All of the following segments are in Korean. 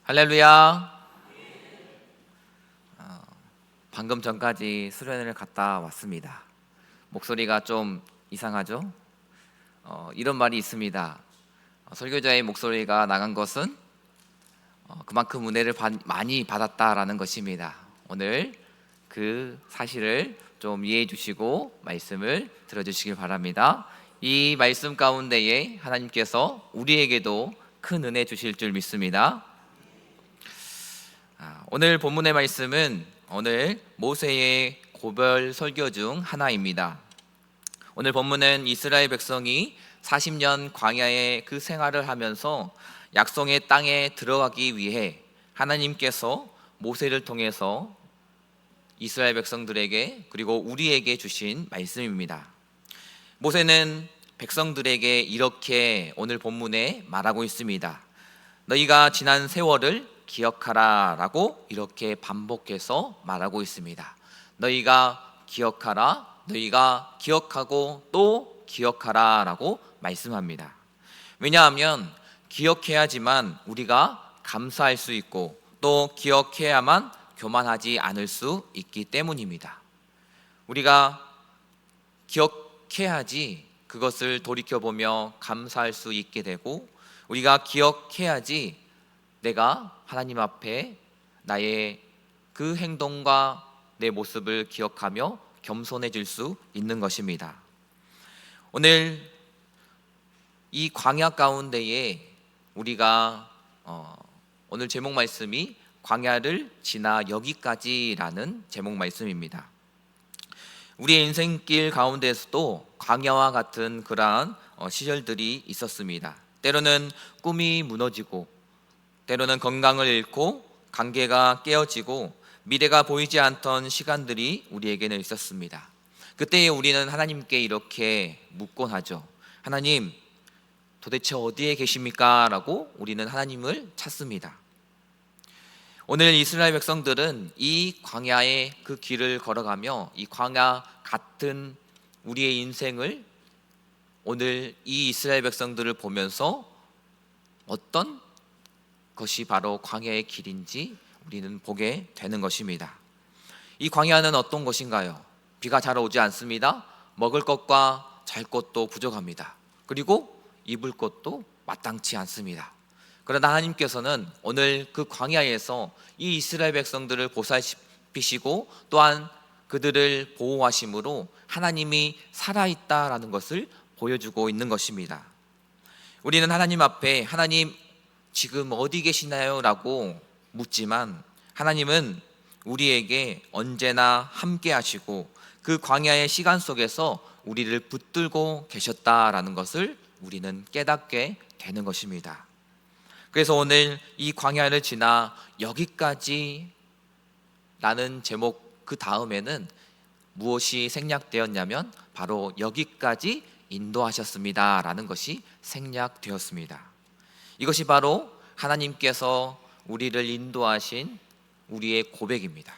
할렐루야. 방금 전까지 수련회를 갔다 왔습니다. 목소리가 좀 이상하죠? 이런 말이 있습니다. 설교자의 목소리가 나간 것은 그만큼 은혜를 많이 받았다라는 것입니다. 오늘 그 사실을 좀 이해해 주시고 말씀을 들어주시길 바랍니다. 이 말씀 가운데에 하나님께서 우리에게도 큰 은혜 주실 줄 믿습니다. 오늘 본문의 말씀은 오늘 모세의 고별 설교 중 하나입니다. 오늘 본문은 이스라엘 백성이 40년 광야의 그 생활을 하면서 약속의 땅에 들어가기 위해 하나님께서 모세를 통해서 이스라엘 백성들에게 그리고 우리에게 주신 말씀입니다. 모세는 백성들에게 이렇게 오늘 본문에 말하고 있습니다. 너희가 지난 세월을 기억하라 라고 이렇게 반복해서 말하고 있습니다. 너희가 기억하라, 너희가 기억하고 또 기억하라 라고 말씀합니다. 왜냐하면 기억해야지만 우리가 감사할 수 있고 또 기억해야만 교만하지 않을 수 있기 때문입니다. 우리가 기억해야지 그것을 돌이켜보며 감사할 수 있게 되고, 우리가 기억해야지 내가 하나님 앞에 나의 그 행동과 내 모습을 기억하며 겸손해질 수 있는 것입니다. 오늘 이 광야 가운데에 우리가 오늘 제목 말씀이 광야를 지나 여기까지라는 제목 말씀입니다. 우리의 인생길 가운데에서도 광야와 같은 그러한 시절들이 있었습니다. 때로는 꿈이 무너지고, 때로는 건강을 잃고, 관계가 깨어지고, 미래가 보이지 않던 시간들이 우리에게는 있었습니다. 그때에 우리는 하나님께 이렇게 묻곤 하죠. 하나님, 도대체 어디에 계십니까? 라고 우리는 하나님을 찾습니다. 오늘 이스라엘 백성들은 이 광야의 그 길을 걸어가며 이 광야 같은 우리의 인생을 오늘 이 이스라엘 백성들을 보면서 어떤 것이 바로 광야의 길인지 우리는 보게 되는 것입니다. 이 광야는 어떤 것인가요? 비가 잘 오지 않습니다. 먹을 것과 잘 것도 부족합니다. 그리고 입을 것도 마땅치 않습니다. 그러나 하나님께서는 오늘 그 광야에서 이 이스라엘 백성들을 보살피시고 또한 그들을 보호하심으로 하나님이 살아있다라는 것을 보여주고 있는 것입니다. 우리는 하나님 앞에 하나님 지금 어디 계시나요? 라고 묻지만 하나님은 우리에게 언제나 함께 하시고 그 광야의 시간 속에서 우리를 붙들고 계셨다라는 것을 우리는 깨닫게 되는 것입니다. 그래서 오늘 이 광야를 지나 여기까지 라는 제목 그 다음에는 무엇이 생략되었냐면 바로 여기까지 인도하셨습니다 라는 것이 생략되었습니다. 이것이 바로 하나님께서 우리를 인도하신 우리의 고백입니다.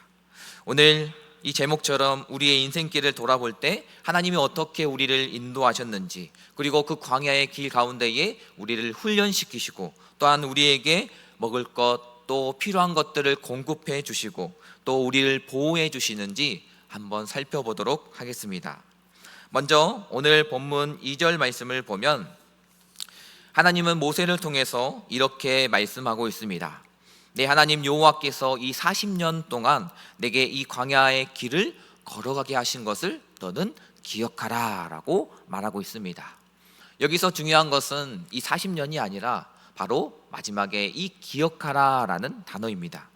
오늘 이 제목처럼 우리의 인생길을 돌아볼 때 하나님이 어떻게 우리를 인도하셨는지, 그리고 그 광야의 길 가운데에 우리를 훈련시키시고 또한 우리에게 먹을 것 또 필요한 것들을 공급해 주시고 또 우리를 보호해 주시는지 한번 살펴보도록 하겠습니다. 먼저 오늘 본문 2절 말씀을 보면 하나님은 모세를 통해서 이렇게 말씀하고 있습니다. 내 하나님 여호와께서 이 40년 동안 내게 이 광야의 길을 걸어가게 하신 것을 너는 기억하라 라고 말하고 있습니다. 여기서 중요한 것은 이 40년이 아니라 바로 마지막에 이 기억하라 라는 단어입니다.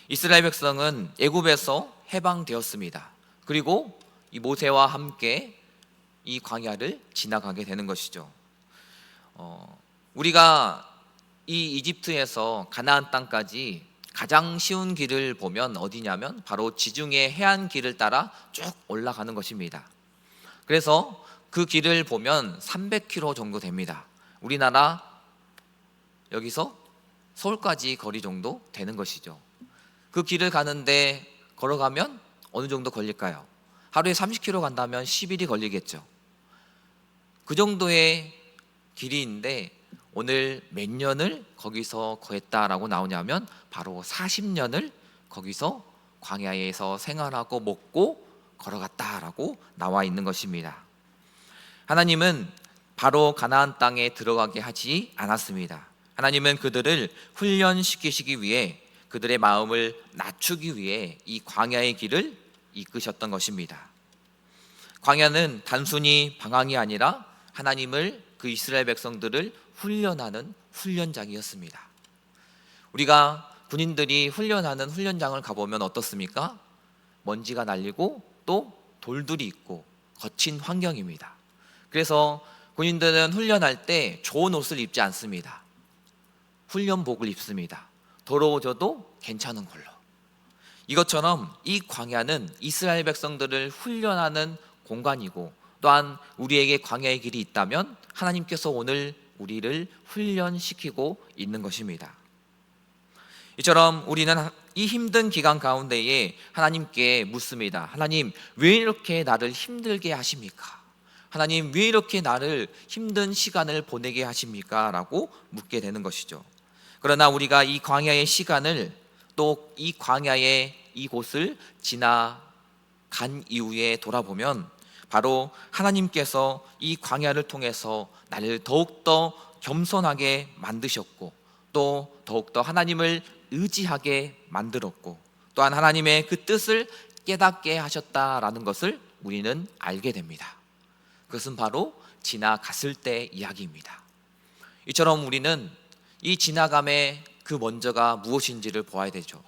이스라엘 백성은 애굽에서 해방되었습니다. 그리고 이 모세와 함께 이 광야를 지나가게 되는 것이죠. 우리가 이 이집트에서 가나안 땅까지 가장 쉬운 길을 보면 어디냐면 바로 지중해 해안 길을 따라 쭉 올라가는 것입니다. 그래서 그 길을 보면 300km 정도 됩니다. 우리나라 여기서 서울까지 거리 정도 되는 것이죠. 그 길을 가는데 걸어가면 어느 정도 걸릴까요? 하루에 30km 간다면 10일이 걸리겠죠. 그 정도의 길이인데 오늘 몇 년을 거기서 거했다라고 나오냐면 바로 40년을 거기서 광야에서 생활하고 먹고 걸어갔다라고 나와 있는 것입니다. 하나님은 바로 가나안 땅에 들어가게 하지 않았습니다. 하나님은 그들을 훈련시키시기 위해, 그들의 마음을 낮추기 위해 이 광야의 길을 이끄셨던 것입니다. 광야는 단순히 방황이 아니라 하나님을, 그 이스라엘 백성들을 훈련하는 훈련장이었습니다. 우리가 군인들이 훈련하는 훈련장을 가보면 어떻습니까? 먼지가 날리고 또 돌들이 있고 거친 환경입니다. 그래서 군인들은 훈련할 때 좋은 옷을 입지 않습니다. 훈련복을 입습니다. 더러워져도 괜찮은 걸로. 이것처럼 이 광야는 이스라엘 백성들을 훈련하는 공간이고, 또한 우리에게 광야의 길이 있다면 하나님께서 오늘 우리를 훈련시키고 있는 것입니다. 이처럼 우리는 이 힘든 기간 가운데에 하나님께 묻습니다. 하나님, 왜 이렇게 나를 힘들게 하십니까? 하나님, 왜 이렇게 나를 힘든 시간을 보내게 하십니까? 라고 묻게 되는 것이죠. 그러나 우리가 이 광야의 시간을, 또 이 광야의 이곳을 지나간 이후에 돌아보면 바로 하나님께서 이 광야를 통해서 나를 더욱더 겸손하게 만드셨고, 또 더욱더 하나님을 의지하게 만들었고, 또한 하나님의 그 뜻을 깨닫게 하셨다라는 것을 우리는 알게 됩니다. 그것은 바로 지나갔을 때 이야기입니다. 이처럼 우리는 이 지나감의 그 먼저가 무엇인지를 보아야 되죠.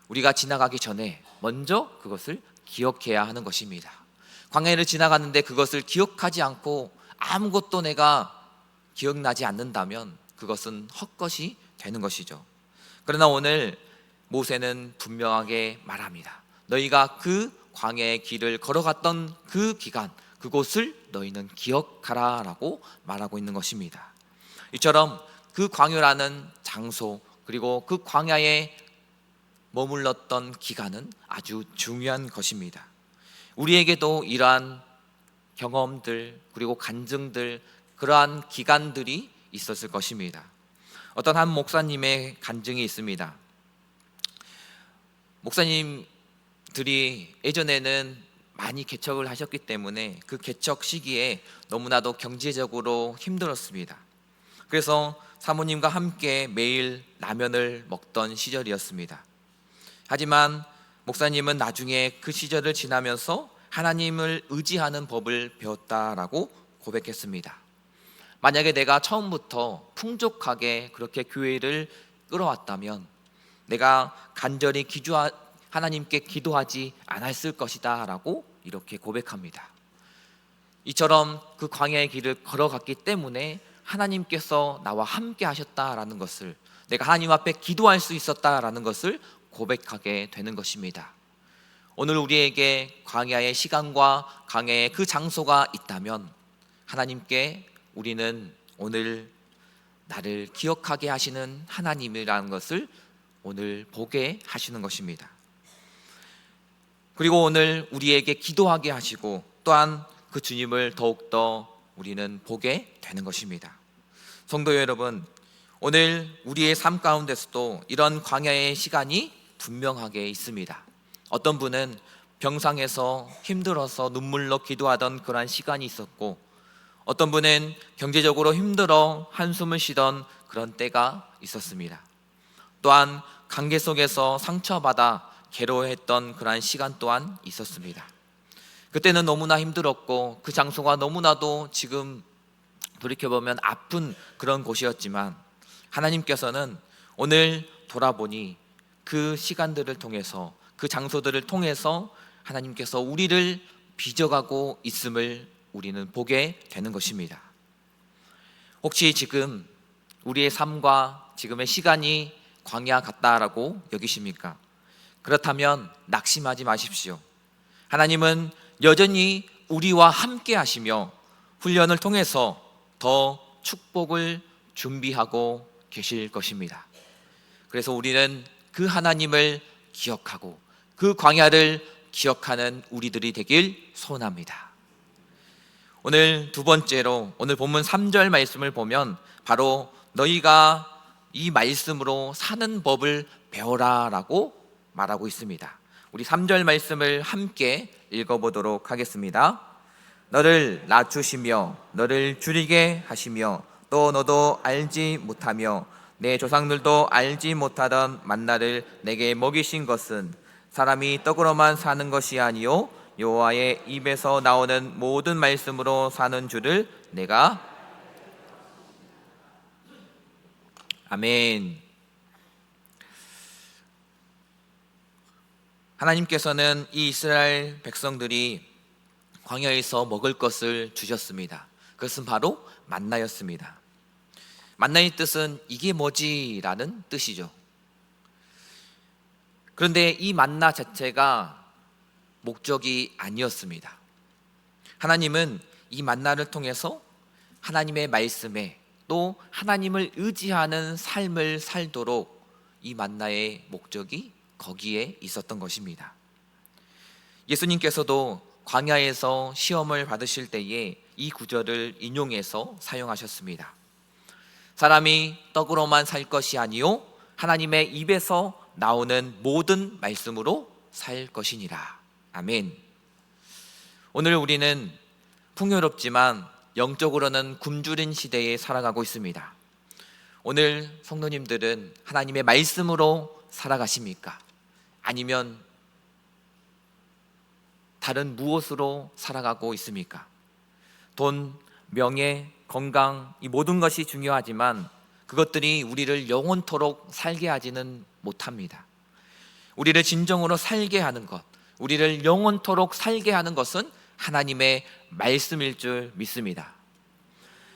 우리가 지나가기 전에 먼저 그것을 기억해야 하는 것입니다. 광야를 지나갔는데 그것을 기억하지 않고 아무것도 내가 기억나지 않는다면 그것은 헛것이 되는 것이죠. 그러나 오늘 모세는 분명하게 말합니다. 너희가 그 광야의 길을 걸어갔던 그 기간, 그곳을 너희는 기억하라 라고 말하고 있는 것입니다. 이처럼 그 광야라는 장소, 그리고 그 광야에 머물렀던 기간은 아주 중요한 것입니다. 우리에게도 이러한 경험들, 그리고 간증들, 그러한 기간들이 있었을 것입니다. 어떤 한 목사님의 간증이 있습니다. 목사님들이 예전에는 많이 개척을 하셨기 때문에 그 개척 시기에 너무나도 경제적으로 힘들었습니다. 그래서 사모님과 함께 매일 라면을 먹던 시절이었습니다. 하지만 목사님은 나중에 그 시절을 지나면서 하나님을 의지하는 법을 배웠다라고 고백했습니다. 만약에 내가 처음부터 풍족하게 그렇게 교회를 끌어왔다면 내가 간절히 하나님께 기도하지 않았을 것이다 라고 이렇게 고백합니다. 이처럼 그 광야의 길을 걸어갔기 때문에 하나님께서 나와 함께 하셨다라는 것을, 내가 하나님 앞에 기도할 수 있었다라는 것을 고백하게 되는 것입니다. 오늘 우리에게 광야의 시간과 광야의 그 장소가 있다면 하나님께 우리는 오늘 나를 기억하게 하시는 하나님이라는 것을 오늘 보게 하시는 것입니다. 그리고 오늘 우리에게 기도하게 하시고 또한 그 주님을 더욱더 우리는 보게 되는 것입니다. 성도 여러분, 오늘 우리의 삶 가운데서도 이런 광야의 시간이 분명하게 있습니다. 어떤 분은 병상에서 힘들어서 눈물로 기도하던 그러한 시간이 있었고, 어떤 분은 경제적으로 힘들어 한숨을 쉬던 그런 때가 있었습니다. 또한 관계 속에서 상처받아 괴로워했던 그러한 시간 또한 있었습니다. 그때는 너무나 힘들었고 그 장소가 너무나도 지금 돌이켜보면 아픈 그런 곳이었지만 하나님께서는 오늘 돌아보니 그 시간들을 통해서, 그 장소들을 통해서 하나님께서 우리를 빚어가고 있음을 우리는 보게 되는 것입니다. 혹시 지금 우리의 삶과 지금의 시간이 광야 같다라고 여기십니까? 그렇다면 낙심하지 마십시오. 하나님은 여전히 우리와 함께 하시며 훈련을 통해서 더 축복을 준비하고 계실 것입니다. 그래서 우리는 그 하나님을 기억하고 그 광야를 기억하는 우리들이 되길 소원합니다. 오늘 두 번째로 오늘 본문 3절 말씀을 보면 바로 너희가 이 말씀으로 사는 법을 배워라라고 말하고 있습니다. 우리 3절 말씀을 함께 읽어보도록 하겠습니다. 너를 낮추시며 너를 줄이게 하시며 또 너도 알지 못하며 내 조상들도 알지 못하던 만나를 내게 먹이신 것은 사람이 떡으로만 사는 것이 아니요 여호와의 입에서 나오는 모든 말씀으로 사는 줄을 내가 아멘. 하나님께서는 이 이스라엘 백성들이 광야에서 먹을 것을 주셨습니다. 그것은 바로 만나였습니다. 만나의 뜻은 이게 뭐지? 라는 뜻이죠. 그런데 이 만나 자체가 목적이 아니었습니다. 하나님은 이 만나를 통해서 하나님의 말씀에 또 하나님을 의지하는 삶을 살도록 이 만나의 목적이 거기에 있었던 것입니다. 예수님께서도 광야에서 시험을 받으실 때에 이 구절을 인용해서 사용하셨습니다. 사람이 떡으로만 살 것이 아니요 하나님의 입에서 나오는 모든 말씀으로 살 것이니라. 아멘. 오늘 우리는 풍요롭지만 영적으로는 굶주린 시대에 살아가고 있습니다. 오늘 성도님들은 하나님의 말씀으로 살아가십니까? 아니면 다른 무엇으로 살아가고 있습니까? 돈, 명예, 건강, 이 모든 것이 중요하지만 그것들이 우리를 영원토록 살게 하지는 못합니다. 우리를 진정으로 살게 하는 것, 우리를 영원토록 살게 하는 것은 하나님의 말씀일 줄 믿습니다.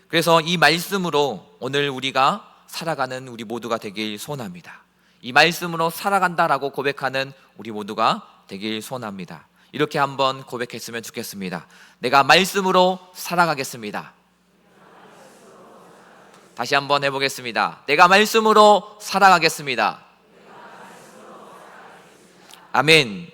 그래서 이 말씀으로 오늘 우리가 살아가는 우리 모두가 되길 소원합니다. 이 말씀으로 살아간다라고 고백하는 우리 모두가 되길 소원합니다. 이렇게 한번 고백했으면 좋겠습니다. 내가 말씀으로 살아가겠습니다. 다시 한번 해보겠습니다. 내가 말씀으로 살아가겠습니다. 아멘.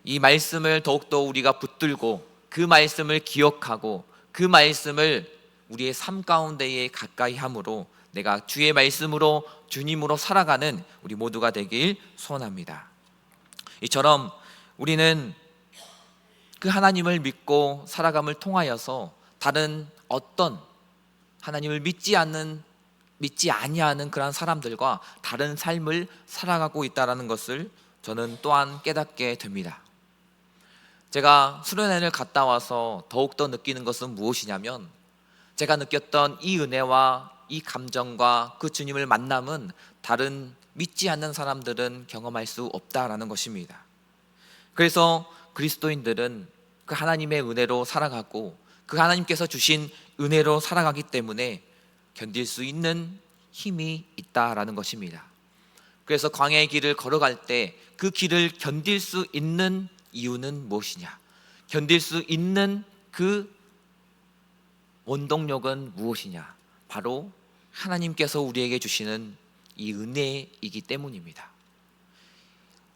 이 말씀을 더욱더 우리가 붙들고 그 말씀을 기억하고 그 말씀을 우리의 삶 가운데에 가까이 함으로 내가 주의 말씀으로 주님으로 살아가는 우리 모두가 되길 소원합니다. 이처럼 우리는 그 하나님을 믿고 살아감을 통하여서 다른 어떤 하나님을 믿지 아니하는 그런 사람들과 다른 삶을 살아가고 있다는 것을 저는 또한 깨닫게 됩니다. 제가 수련회를 갔다 와서 더욱더 느끼는 것은 무엇이냐면 제가 느꼈던 이 은혜와 이 감정과 그 주님을 만남은 다른 믿지 않는 사람들은 경험할 수 없다라는 것입니다. 그래서 그리스도인들은 그 하나님의 은혜로 살아가고 그 하나님께서 주신 은혜로 살아가기 때문에 견딜 수 있는 힘이 있다라는 것입니다. 그래서 광야의 길을 걸어갈 때 그 길을 견딜 수 있는 이유는 무엇이냐? 견딜 수 있는 그 원동력은 무엇이냐? 바로 하나님께서 우리에게 주시는 이 은혜이기 때문입니다.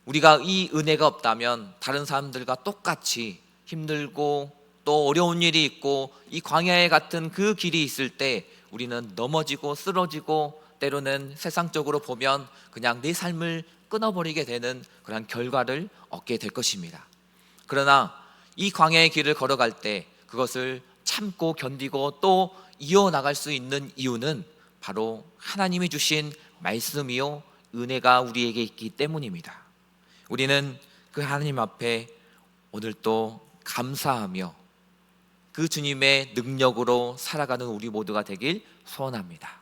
우리가 이 은혜가 없다면 다른 사람들과 똑같이 힘들고 또 어려운 일이 있고 이 광야에 같은 그 길이 있을 때 우리는 넘어지고 쓰러지고 때로는 세상적으로 보면 그냥 내 삶을 끊어버리게 되는 그런 결과를 얻게 될 것입니다. 그러나 이 광야의 길을 걸어갈 때 그것을 참고 견디고 또 이어나갈 수 있는 이유는 바로 하나님이 주신 말씀이요 은혜가 우리에게 있기 때문입니다. 우리는 그 하나님 앞에 오늘 또 감사하며 그 주님의 능력으로 살아가는 우리 모두가 되길 소원합니다.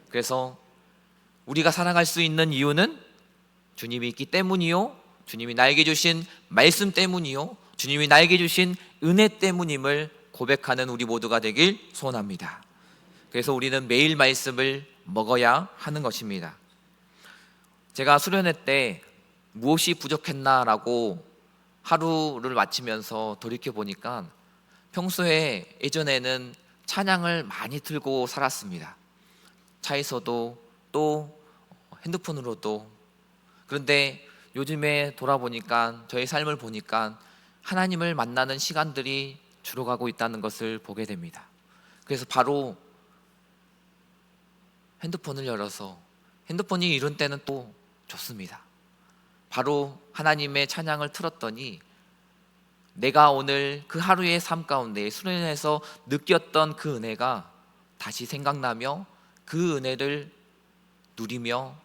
그래서 우리가 살아갈 수 있는 이유는 주님이 있기 때문이요 주님이 나에게 주신 말씀 때문이요 주님이 나에게 주신 은혜 때문임을 고백하는 우리 모두가 되길 소원합니다. 그래서 우리는 매일 말씀을 먹어야 하는 것입니다. 제가 수련회 때 무엇이 부족했나라고 하루를 마치면서 돌이켜보니까 평소에 예전에는 찬양을 많이 틀고 살았습니다. 차에서도 또 핸드폰으로도. 그런데 요즘에 돌아보니까 저의 삶을 보니까 하나님을 만나는 시간들이 줄어가고 있다는 것을 보게 됩니다. 그래서 바로 핸드폰을 열어서, 핸드폰이 이런 때는 또 좋습니다. 바로 하나님의 찬양을 틀었더니 내가 오늘 그 하루의 삶 가운데 수련회에서 느꼈던 그 은혜가 다시 생각나며 그 은혜를 누리며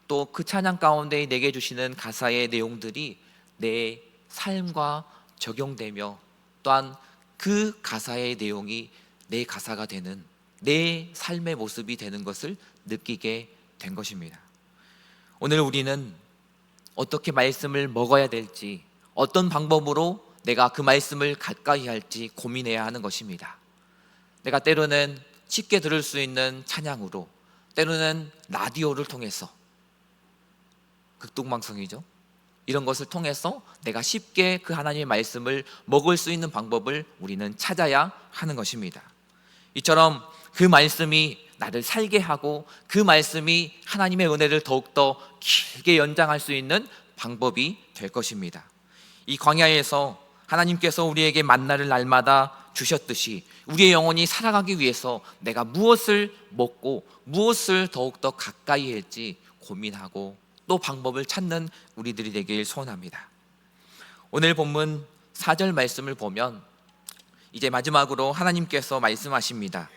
또 그 찬양 가운데 내게 주시는 가사의 내용들이 내 삶과 적용되며 또한 그 가사의 내용이 내 가사가 되는, 내 삶의 모습이 되는 것을 느끼게 된 것입니다. 오늘 우리는 어떻게 말씀을 먹어야 될지, 어떤 방법으로 내가 그 말씀을 가까이 할지 고민해야 하는 것입니다. 내가 때로는 쉽게 들을 수 있는 찬양으로, 때로는 라디오를 통해서, 극동방송이죠, 이런 것을 통해서 내가 쉽게 그 하나님의 말씀을 먹을 수 있는 방법을 우리는 찾아야 하는 것입니다. 이처럼 그 말씀이 나를 살게 하고 그 말씀이 하나님의 은혜를 더욱더 길게 연장할 수 있는 방법이 될 것입니다. 이 광야에서 하나님께서 우리에게 만나를 날마다 주셨듯이 우리의 영혼이 살아가기 위해서 내가 무엇을 먹고 무엇을 더욱더 가까이 할지 고민하고 또 방법을 찾는 우리들이 되길 소원합니다. 오늘 본문 4절 말씀을 보면 이제 마지막으로 하나님께서 말씀하십니다.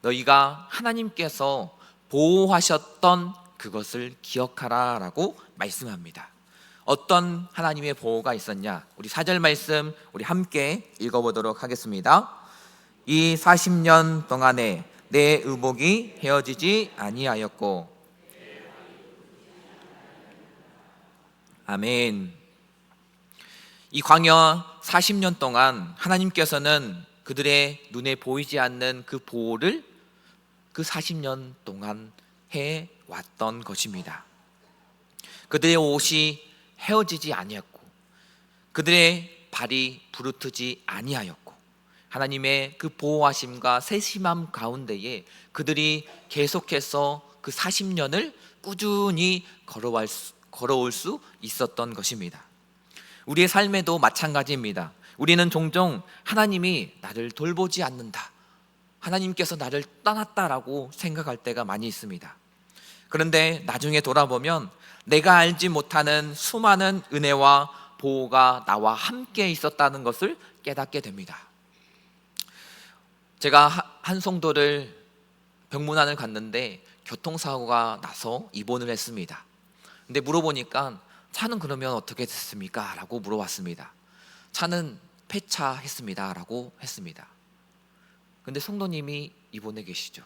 너희가 하나님께서 보호하셨던 그것을 기억하라 라고 말씀합니다. 어떤 하나님의 보호가 있었냐? 우리 4절 말씀 우리 함께 읽어보도록 하겠습니다. 이 40년 동안에 내 의복이 헤어지지 아니하였고. 아멘. 이 광야 40년 동안 하나님께서는 그들의 눈에 보이지 않는 그 보호를 그 40년 동안 해왔던 것입니다. 그들의 옷이 헤어지지 아니었고 그들의 발이 부르트지 아니하였고 하나님의 그 보호하심과 세심함 가운데에 그들이 계속해서 그 40년을 꾸준히 걸어올 수 있었던 것입니다. 우리의 삶에도 마찬가지입니다. 우리는 종종 하나님이 나를 돌보지 않는다, 하나님께서 나를 떠났다라고 생각할 때가 많이 있습니다. 그런데 나중에 돌아보면 내가 알지 못하는 수많은 은혜와 보호가 나와 함께 있었다는 것을 깨닫게 됩니다. 제가 한 성도를 병문안을 갔는데 교통사고가 나서 입원을 했습니다. 근데 물어보니까 차는 그러면 어떻게 됐습니까? 라고 물어봤습니다. 차는 폐차했습니다 라고 했습니다. 근데 성도님이 입원해 계시죠.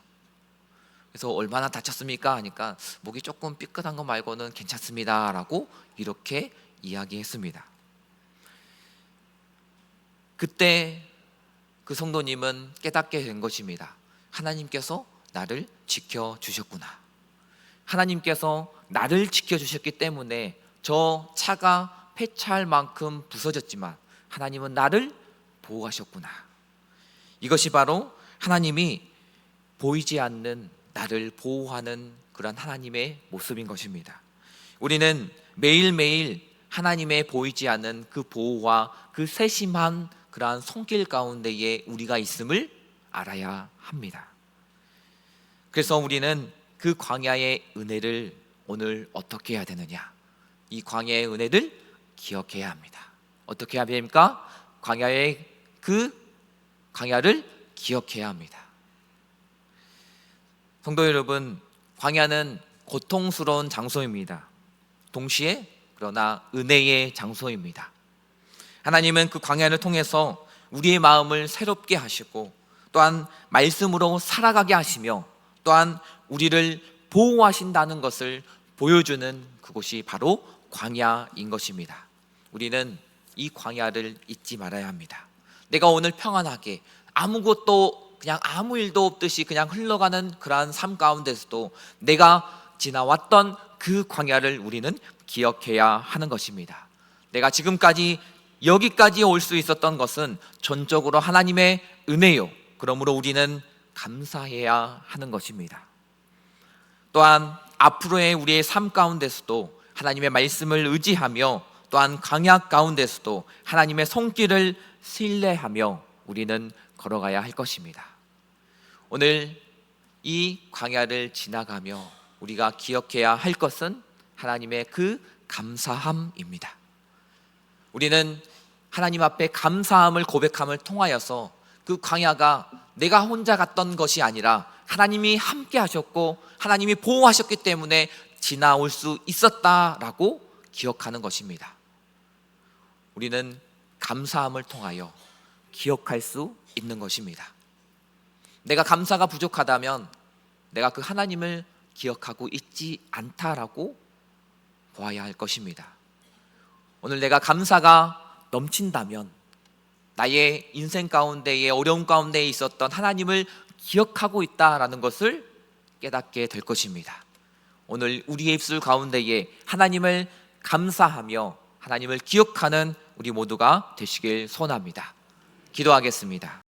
그래서 얼마나 다쳤습니까? 하니까 목이 조금 삐끗한 거 말고는 괜찮습니다 라고 이렇게 이야기했습니다. 그때 그 성도님은 깨닫게 된 것입니다. 하나님께서 나를 지켜주셨구나. 하나님께서 나를 지켜주셨기 때문에 저 차가 폐차할 만큼 부서졌지만 하나님은 나를 보호하셨구나. 이것이 바로 하나님이 보이지 않는 나를 보호하는 그런 하나님의 모습인 것입니다. 우리는 매일매일 하나님의 보이지 않는 그 보호와 그 세심한 그러한 손길 가운데에 우리가 있음을 알아야 합니다. 그래서 우리는 그 광야의 은혜를 오늘 어떻게 해야 되느냐? 이 광야의 은혜를 기억해야 합니다. 어떻게 해야 됩니까? 광야의 그 광야를 기억해야 합니다. 성도 여러분, 광야는 고통스러운 장소입니다. 동시에 그러나 은혜의 장소입니다. 하나님은 그 광야를 통해서 우리의 마음을 새롭게 하시고 또한 말씀으로 살아가게 하시며 또한 우리를 보호하신다는 것을 보여주는 그곳이 바로 광야인 것입니다. 우리는 이 광야를 잊지 말아야 합니다. 내가 오늘 평안하게 아무것도 그냥 아무 일도 없듯이 그냥 흘러가는 그러한 삶 가운데서도 내가 지나왔던 그 광야를 우리는 기억해야 하는 것입니다. 내가 지금까지 여기까지 올 수 있었던 것은 전적으로 하나님의 은혜요. 그러므로 우리는 감사해야 하는 것입니다. 또한 앞으로의 우리의 삶 가운데서도 하나님의 말씀을 의지하며 또한 광야 가운데서도 하나님의 손길을 신뢰하며 우리는 걸어가야 할 것입니다. 오늘 이 광야를 지나가며 우리가 기억해야 할 것은 하나님의 그 감사함입니다. 우리는 하나님 앞에 감사함을 고백함을 통하여서 그 광야가 내가 혼자 갔던 것이 아니라 하나님이 함께 하셨고 하나님이 보호하셨기 때문에 지나올 수 있었다라고 기억하는 것입니다. 우리는 감사함을 통하여 기억할 수 있는 것입니다. 내가 감사가 부족하다면 내가 그 하나님을 기억하고 있지 않다라고 보아야 할 것입니다. 오늘 내가 감사가 넘친다면 나의 인생 가운데에 어려움 가운데에 있었던 하나님을 기억하고 있다라는 것을 깨닫게 될 것입니다. 오늘 우리의 입술 가운데에 하나님을 감사하며 하나님을 기억하는 우리 모두가 되시길 소원합니다. 기도하겠습니다.